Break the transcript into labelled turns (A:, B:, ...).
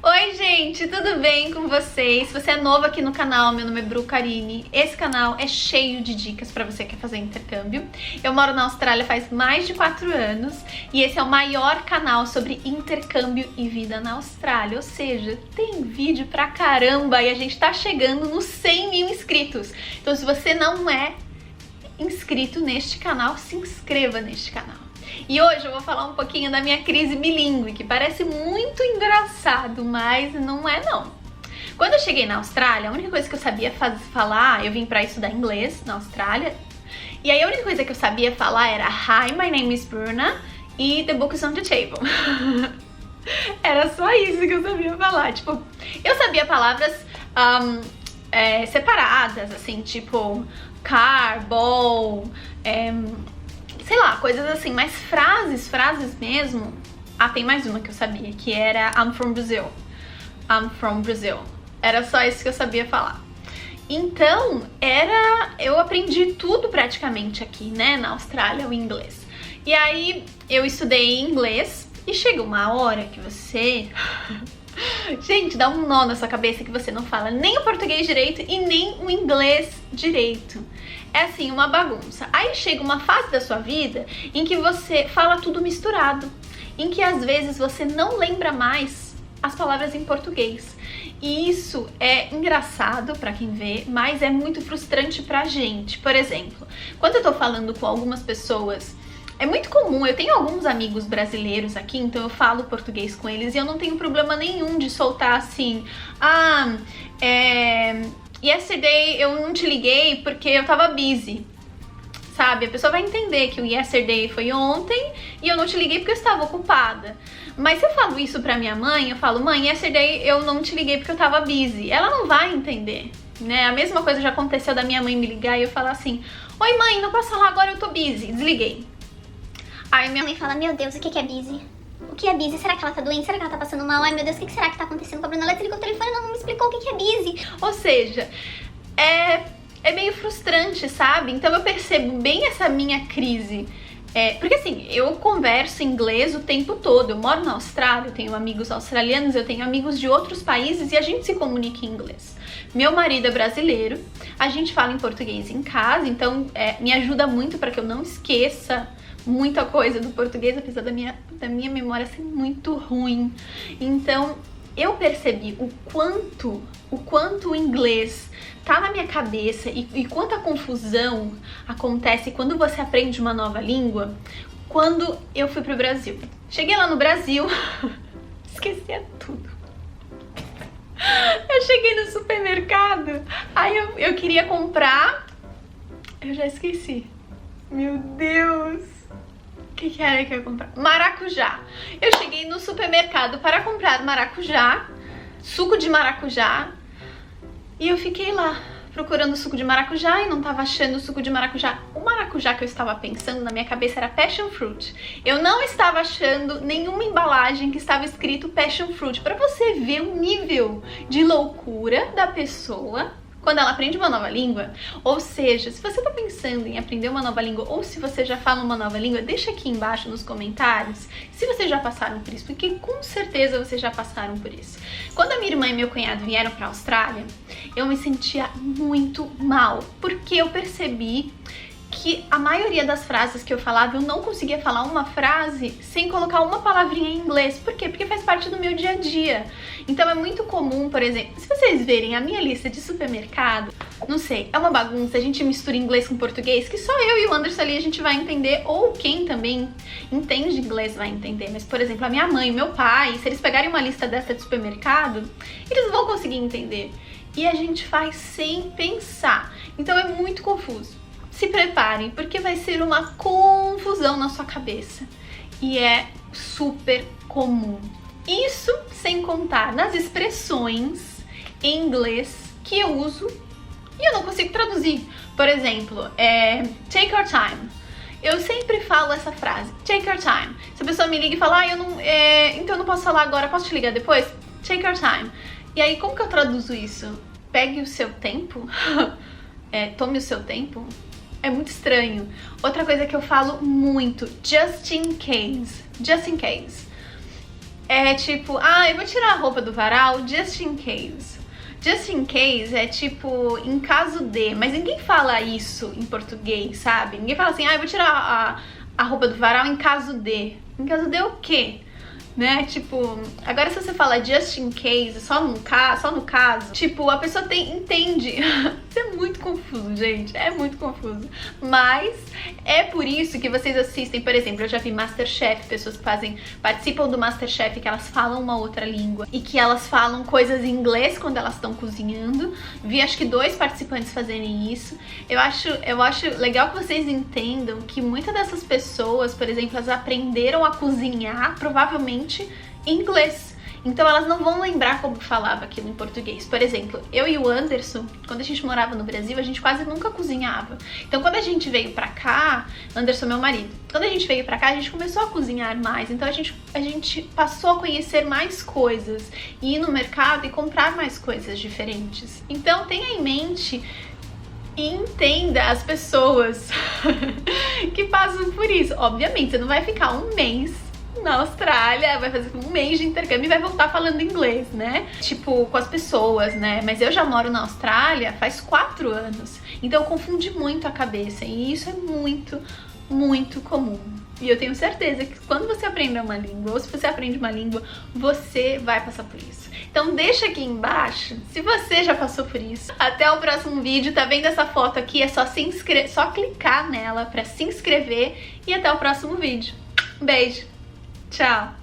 A: Oi gente, tudo bem com vocês? Se você é novo aqui no canal, meu nome é Bru Carini. Esse canal é cheio de dicas para você que quer fazer intercâmbio. Eu moro na Austrália faz mais de 4 anos e esse é o maior canal sobre intercâmbio e vida na Austrália. Ou seja, tem vídeo pra caramba e a gente tá chegando nos 100 mil inscritos. Então se você não é inscrito neste canal, se inscreva neste canal. E hoje eu vou falar um pouquinho da minha crise bilíngue, que parece muito engraçado, mas não é não. Quando eu cheguei na Austrália, a única coisa que eu sabia falar, eu vim pra estudar inglês na Austrália, e aí a única coisa que eu sabia falar era Hi, my name is Bruna e the book is on the table. Era só isso que eu sabia falar, tipo, eu sabia palavras separadas, assim, tipo car, ball, sei lá, coisas assim, mas frases mesmo. Ah, tem mais uma que eu sabia, que era I'm from Brazil. I'm from Brazil. Era só isso que eu sabia falar. Então, eu aprendi tudo praticamente aqui, né, na Austrália, o inglês. E aí, eu estudei inglês e chega uma hora que você... Gente, dá um nó na sua cabeça que você não fala nem o português direito e nem o inglês direito. É assim, uma bagunça. Aí chega uma fase da sua vida em que você fala tudo misturado, em que às vezes você não lembra mais as palavras em português. E isso é engraçado pra quem vê, mas é muito frustrante pra gente. Por exemplo, quando eu tô falando com algumas pessoas, é muito comum, eu tenho alguns amigos brasileiros aqui, então eu falo português com eles e eu não tenho problema nenhum de soltar assim, yesterday eu não te liguei porque eu tava busy, sabe? A pessoa vai entender que o yesterday foi ontem e eu não te liguei porque eu estava ocupada. Mas se eu falo isso pra minha mãe, eu falo, mãe, yesterday eu não te liguei porque eu tava busy. Ela não vai entender, né? A mesma coisa já aconteceu da minha mãe me ligar e eu falar assim, oi mãe, não posso falar agora, eu tô busy, desliguei.
B: Aí minha mãe fala, meu Deus, o que é busy? O que é busy? Será que ela tá doente? Será que ela tá passando mal? Ai meu Deus, o que será que tá acontecendo com a Bruna? Ela desligou o telefone e não me explicou o que é busy.
A: Ou seja, é meio frustrante, sabe? Então eu percebo bem essa minha crise. Porque assim, eu converso inglês o tempo todo. Eu moro na Austrália, eu tenho amigos australianos, eu tenho amigos de outros países e a gente se comunica em inglês. Meu marido é brasileiro, a gente fala em português em casa, então me ajuda muito para que eu não esqueça muita coisa do português, apesar da minha memória ser muito ruim. Então eu percebi o quanto o inglês tá na minha cabeça e quanta confusão acontece quando você aprende uma nova língua. Quando eu fui pro Brasil, cheguei lá no Brasil, esquecia tudo. Eu cheguei no supermercado, aí eu queria comprar, eu já esqueci. Meu Deus! O que era que eu ia comprar? Maracujá. Eu cheguei no supermercado para comprar maracujá, suco de maracujá, e eu fiquei lá procurando suco de maracujá e não tava achando o suco de maracujá. O maracujá que eu estava pensando na minha cabeça era passion fruit. Eu não estava achando nenhuma embalagem que estava escrito passion fruit. Para você ver o nível de loucura da pessoa quando ela aprende uma nova língua. Ou seja, se você tá pensando em aprender uma nova língua ou se você já fala uma nova língua, deixa aqui embaixo nos comentários se vocês já passaram por isso, porque com certeza vocês já passaram por isso. Quando a minha irmã e meu cunhado vieram pra Austrália, eu me sentia muito mal, porque eu percebi que a maioria das frases que eu falava, eu não conseguia falar uma frase sem colocar uma palavrinha em inglês. Por quê? Porque faz parte do meu dia a dia. Então é muito comum, por exemplo, se vocês verem a minha lista de supermercado, não sei, é uma bagunça, a gente mistura inglês com português, que só eu e o Anderson ali a gente vai entender, ou quem também entende inglês vai entender. Mas, por exemplo, a minha mãe e meu pai, se eles pegarem uma lista dessa de supermercado, eles vão conseguir entender. E a gente faz sem pensar. Então é muito confuso. Se preparem, porque vai ser uma confusão na sua cabeça. E é super comum. Isso sem contar nas expressões em inglês que eu uso e eu não consigo traduzir. Por exemplo, take your time. Eu sempre falo essa frase, take your time. Se a pessoa me liga e fala, então eu não posso falar agora, posso te ligar depois? Take your time. E aí, como que eu traduzo isso? Pegue o seu tempo? Tome o seu tempo? É muito estranho. Outra coisa que eu falo muito, just in case. Just in case. é tipo, eu vou tirar a roupa do varal just in case. Just in case é tipo, em caso de, mas ninguém fala isso em português, sabe? Ninguém fala assim, eu vou tirar a roupa do varal em caso de. Em caso de o quê? Né? Tipo, agora se você fala just in case, só no caso, tipo, a pessoa entende. Isso é muito confuso, gente, é muito confuso. Mas é por isso que vocês assistem, por exemplo, eu já vi Masterchef, pessoas que participam do Masterchef, que elas falam uma outra língua e que elas falam coisas em inglês quando elas estão cozinhando. Vi acho que 2 participantes fazerem isso. Eu acho legal que vocês entendam que muitas dessas pessoas, por exemplo, elas aprenderam a cozinhar, provavelmente em inglês. Então elas não vão lembrar como falava aquilo em português. Por exemplo, eu e o Anderson, quando a gente morava no Brasil, a gente quase nunca cozinhava. Então quando a gente veio pra cá, Anderson, meu marido, quando a gente veio pra cá, a gente começou a cozinhar mais. Então a gente passou a conhecer mais coisas e ir no mercado e comprar mais coisas diferentes. Então tenha em mente e entenda as pessoas que passam por isso. Obviamente, você não vai ficar um mês na Austrália, vai fazer um mês de intercâmbio e vai voltar falando inglês, né? Tipo, com as pessoas, né? Mas eu já moro na Austrália faz 4 anos, então eu confundi muito a cabeça e isso é muito, muito comum. E eu tenho certeza que quando você aprende uma língua, ou se você aprende uma língua, você vai passar por isso. Então deixa aqui embaixo se você já passou por isso. Até o próximo vídeo. Tá vendo essa foto aqui? É só clicar nela pra se inscrever e até o próximo vídeo. Beijo! Tchau!